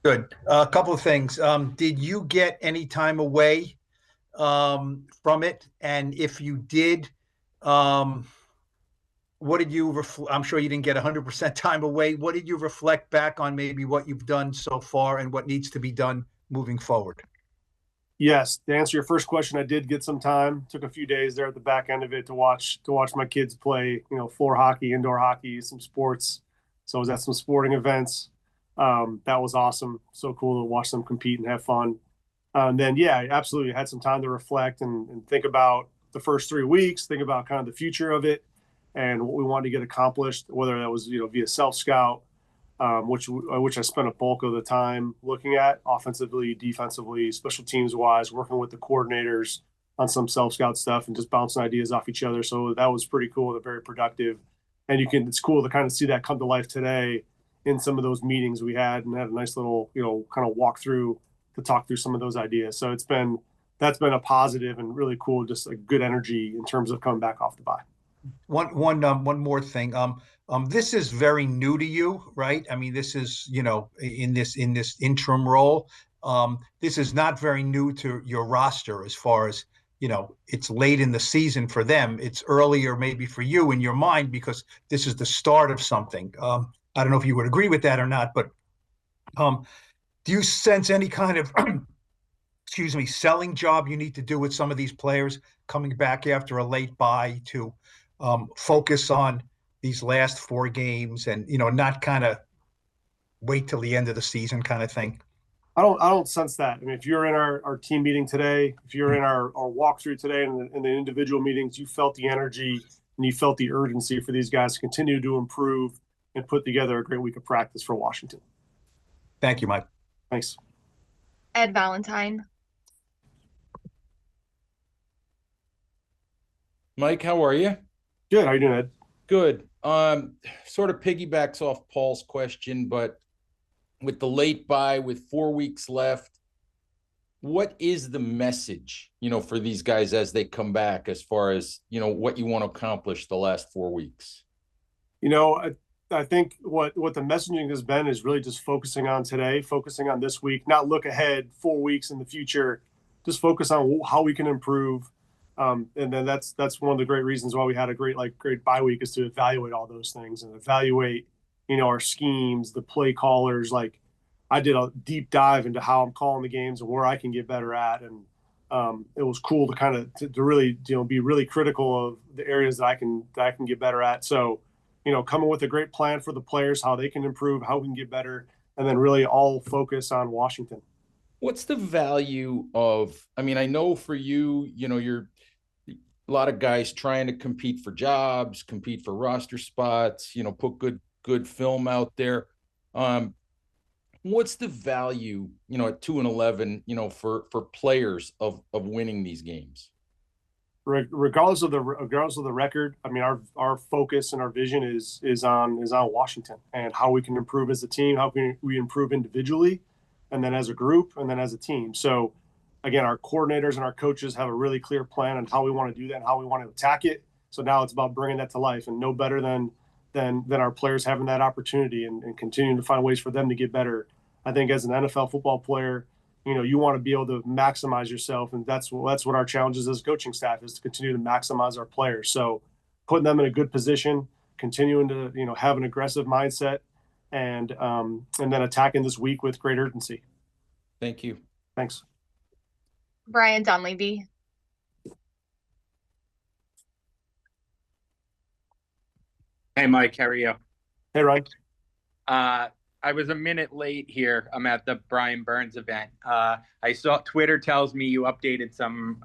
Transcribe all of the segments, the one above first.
Good. A couple of things. Did you get any time away from it? And if you did, um, what did you I'm sure you didn't get 100% time away. What did you reflect back on maybe what you've done so far and what needs to be done moving forward? Yes, to answer your first question, I did get some time. Took a few days there at the back end of it to watch my kids play, floor hockey, indoor hockey, some sports. So I was at some sporting events. That was awesome. So cool to watch them compete and have fun. And then, yeah, absolutely had some time to reflect and think about the first 3 weeks, think about kind of the future of it and what we wanted to get accomplished, whether that was, via self scout, which I spent a bulk of the time looking at offensively, defensively, special teams wise, working with the coordinators on some self scout stuff and just bouncing ideas off each other. So that was pretty cool and very productive. And it's cool to kind of see that come to life today in some of those meetings we had and had a nice little, kind of walk through to talk through some of those ideas. So that's been a positive and really cool, just a good energy in terms of coming back off the bye. One more thing. This is very new to you, right? I mean, this is, in this interim role. This is not very new to your roster as far as, it's late in the season for them. It's earlier maybe for you in your mind because this is the start of something. I don't know if you would agree with that or not, but um, do you sense any kind of, excuse me, selling job you need to do with some of these players coming back after a late bye to focus on these last four games and not kind of wait till the end of the season kind of thing? I don't sense that. I mean, if you're in our team meeting today, if you're in our walkthrough today and in the individual meetings, you felt the energy and you felt the urgency for these guys to continue to improve and put together a great week of practice for Washington. Thank you, Mike. Thanks. Ed Valentine. Mike, how are you? Good. How you doing, Ed? Good. Sort of piggybacks off Paul's question, but with the late bye, with 4 weeks left, what is the message, for these guys as they come back, as far as, what you want to accomplish the last 4 weeks? I think what the messaging has been is really just focusing on today, focusing on this week, not look ahead 4 weeks in the future, just focus on how we can improve. And then that's one of the great reasons why we had a great bye week, is to evaluate all those things and evaluate, our schemes, the play callers. Like, I did a deep dive into how I'm calling the games and where I can get better at. And it was cool to kind of to really, be really critical of the areas that I can get better at. So, coming with a great plan for the players, how they can improve, how we can get better, and then really all focus on Washington. What's the value of, I mean, I know for you, you're a lot of guys trying to compete for jobs, compete for roster spots, put good film out there. What's the value, at 2-11, for players of winning these games? Regardless of the record, I mean, our focus and our vision is on Washington and how we can improve as a team, how can we improve individually, and then as a group, and then as a team. So, again, our coordinators and our coaches have a really clear plan on how we want to do that and how we want to attack it. So now it's about bringing that to life, and no better than our players having that opportunity and continuing to find ways for them to get better. I think as an NFL football player, you want to be able to maximize yourself, and that's what our challenge is as coaching staff, is to continue to maximize our players. So putting them in a good position, continuing to have an aggressive mindset, and then attacking this week with great urgency. Thank you. Thanks. Brian Dunleavy. Hey, Mike, how are you? Hey, Ryan. I was a minute late here. I'm at the Brian Burns event. I saw Twitter tells me you updated some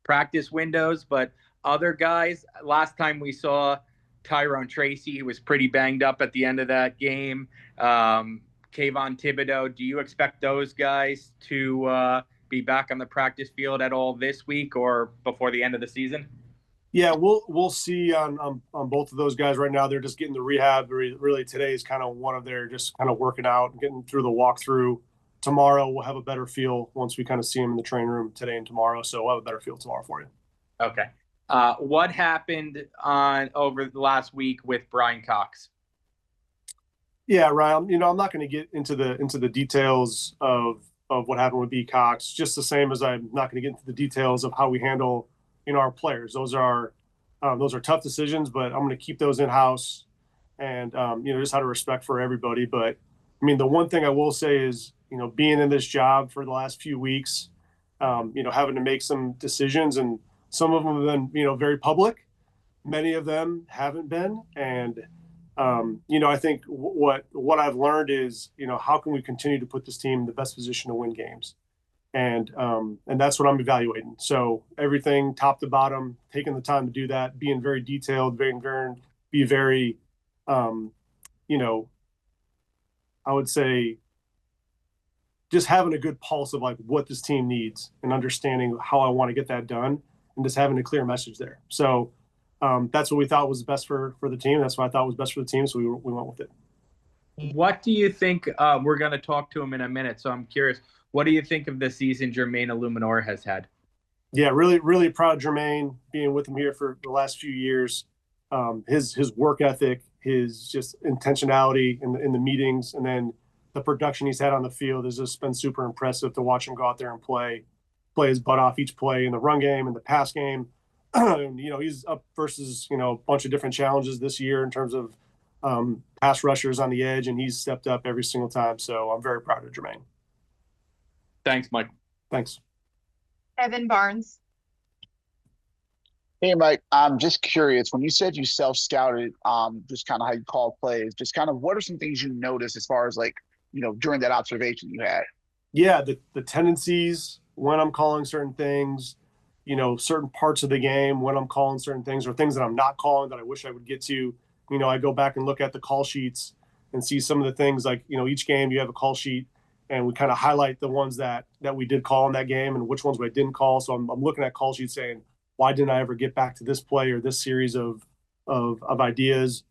practice windows, but other guys, last time we saw Tyrone Tracy, he was pretty banged up at the end of that game. Kayvon Thibodeau, do you expect those guys to be back on the practice field at all this week or before the end of the season? Yeah, we'll see on both of those guys right now. They're just getting the rehab. Really, today is kind of one of their just kind of working out and getting through the walkthrough. Tomorrow we'll have a better feel once we kind of see them in the training room today and tomorrow. So we'll have a better feel tomorrow for you. Okay. What happened over the last week with Bryan Cox? Yeah, Ryan. I'm not going to get into the details of what happened with B Cox. Just the same as I'm not going to get into the details of how we handle our players. Those are tough decisions, but I'm going to keep those in house, and just out of respect for everybody. But I mean, the one thing I will say is being in this job for the last few weeks, having to make some decisions, and some of them have been very public. Many of them haven't been, and I think what I've learned is, how can we continue to put this team in the best position to win games, and that's what I'm evaluating. So everything, top to bottom, taking the time to do that, being very detailed, be very, you know, I would say, just having a good pulse of like what this team needs and understanding how I want to get that done, and just having a clear message there. So that's what we thought was best for the team. That's what I thought was best for the team. So we went with it. What do you think? We're going to talk to him in a minute. So I'm curious, what do you think of the season Jermaine Illuminor has had? Yeah, really, really proud of Jermaine, being with him here for the last few years. His work ethic, his just intentionality in the meetings, and then the production he's had on the field has just been super impressive to watch him go out there and play his butt off each play in the run game and the pass game. And, he's up versus a bunch of different challenges this year in terms of pass rushers on the edge, and he's stepped up every single time. So I'm very proud of Jermaine. Thanks, Mike. Thanks. Evan Barnes. Hey, Mike, I'm just curious. When you said you self-scouted, just kind of how you call plays, just kind of what are some things you noticed as far as like, during that observation you had? Yeah, the tendencies when I'm calling certain things, certain parts of the game when I'm calling certain things, or things that I'm not calling that I wish I would get to. I go back and look at the call sheets and see some of the things like, each game you have a call sheet, and we kind of highlight the ones that we did call in that game and which ones we didn't call. So I'm looking at call sheets saying, why didn't I ever get back to this play or this series of ideas?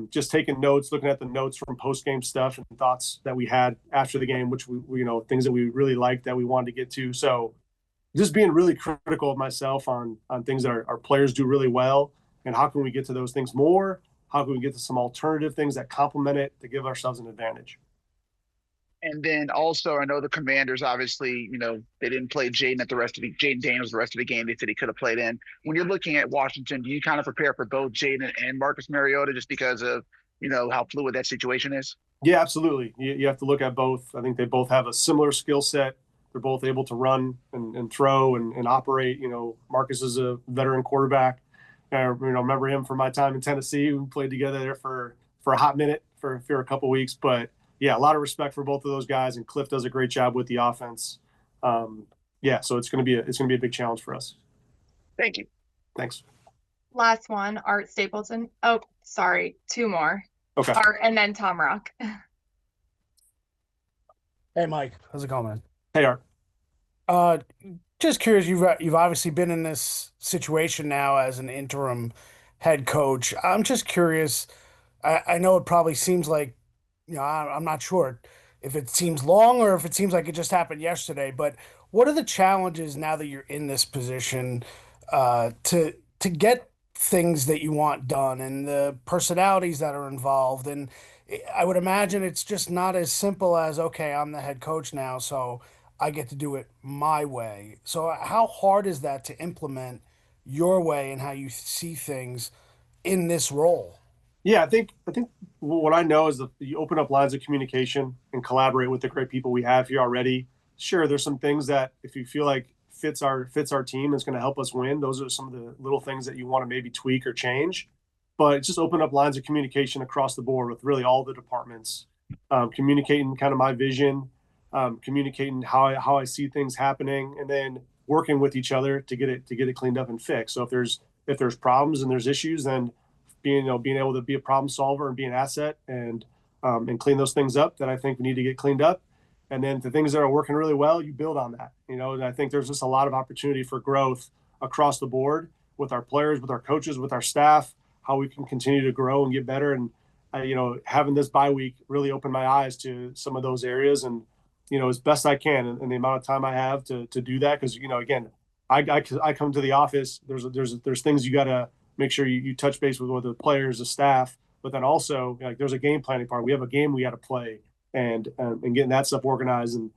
Just taking notes, looking at the notes from post-game stuff and thoughts that we had after the game, which we things that we really liked that we wanted to get to. So just being really critical of myself on things that our players do really well, and how can we get to those things more? How can we get to some alternative things that complement it to give ourselves an advantage? And then also, I know the Commanders, obviously, they didn't play Jaden Daniels the rest of the game. They said he could have played in. When you're looking at Washington, do you kind of prepare for both Jaden and Marcus Mariota just because of, how fluid that situation is? Yeah, absolutely. You have to look at both. I think they both have a similar skill set. They're both able to run and throw and operate. Marcus is a veteran quarterback. I remember him from my time in Tennessee. We played together there for a hot minute for a couple of weeks. But yeah, a lot of respect for both of those guys, and Cliff does a great job with the offense. So it's going to be a big challenge for us. Thank you. Thanks. Last one, Art Stapleton. Oh, sorry, two more. Okay. Art and then Tom Rock. Hey, Mike, how's it going, man? Hey, Art. Just curious, you've obviously been in this situation now as an interim head coach. I'm just curious. I know it probably seems like, I'm not sure if it seems long or if it seems like it just happened yesterday, but what are the challenges now that you're in this position to get things that you want done, and the personalities that are involved? And I would imagine it's just not as simple as, okay, I'm the head coach now, so I get to do it my way. So how hard is that to implement your way and how you see things in this role? Yeah, I think what I know is that you open up lines of communication and collaborate with the great people we have here already. Sure, there's some things that if you feel like fits our team, it's going to help us win. Those are some of the little things that you want to maybe tweak or change. But just open up lines of communication across the board with really all the departments, communicating kind of my vision, communicating how I see things happening, and then working with each other to get it cleaned up and fixed. So if there's problems and there's issues, then being able to be a problem solver and be an asset and clean those things up that I think we need to get cleaned up. And then the things that are working really well, you build on that. And I think there's just a lot of opportunity for growth across the board with our players, with our coaches, with our staff, how we can continue to grow and get better. And having this bye week really opened my eyes to some of those areas, and as best I can in the amount of time I have to do that. Because again, I come to the office. There's things you got to make sure you touch base with the players, the staff, but then also like there's a game planning part. We have a game we got to play, and getting that stuff organized. And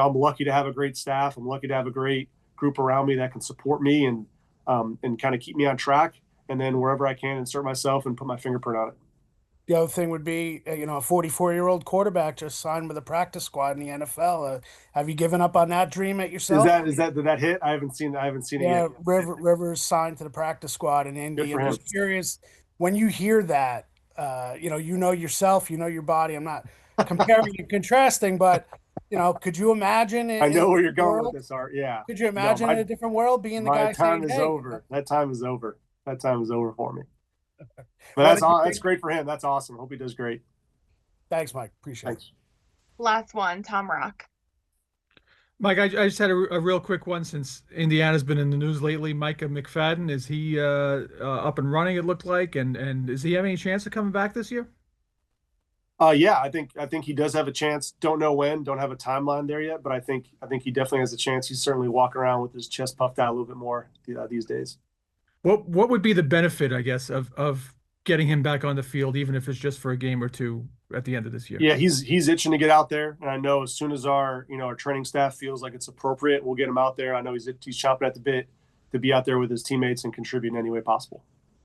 I'm lucky to have a great staff. I'm lucky to have a great group around me that can support me and kind of keep me on track. And then wherever I can, insert myself and put my fingerprint on it. The other thing would be, a 44-year-old quarterback just signed with a practice squad in the NFL. Have you given up on that dream at yourself? Did that hit? I haven't seen it yet. Rivers signed to the practice squad in Indy. I'm just curious, when you hear that, you know yourself, you know your body. I'm not comparing and contrasting, but could you imagine? I know where you're going with this, Art. Yeah. Could you imagine in a different world being the guy? My time is over. That time is over. That time is over for me. But that's great for him. That's awesome. Hope he does great. Thanks, Mike. Appreciate it. Last one, Tom Rock. Mike, I just had a real quick one since Indiana's been in the news lately. Micah McFadden, is he up and running? It looked like, and is he having any chance of coming back this year? Yeah, I think he does have a chance. Don't know when. Don't have a timeline there yet, but I think he definitely has a chance. He's certainly walking around with his chest puffed out a little bit more these days. What would be the benefit, I guess, of getting him back on the field, even if it's just for a game or two at the end of this year? Yeah, he's itching to get out there, and I know as soon as our training staff feels like it's appropriate, we'll get him out there. I know he's chomping at the bit to be out there with his teammates and contribute in any way possible.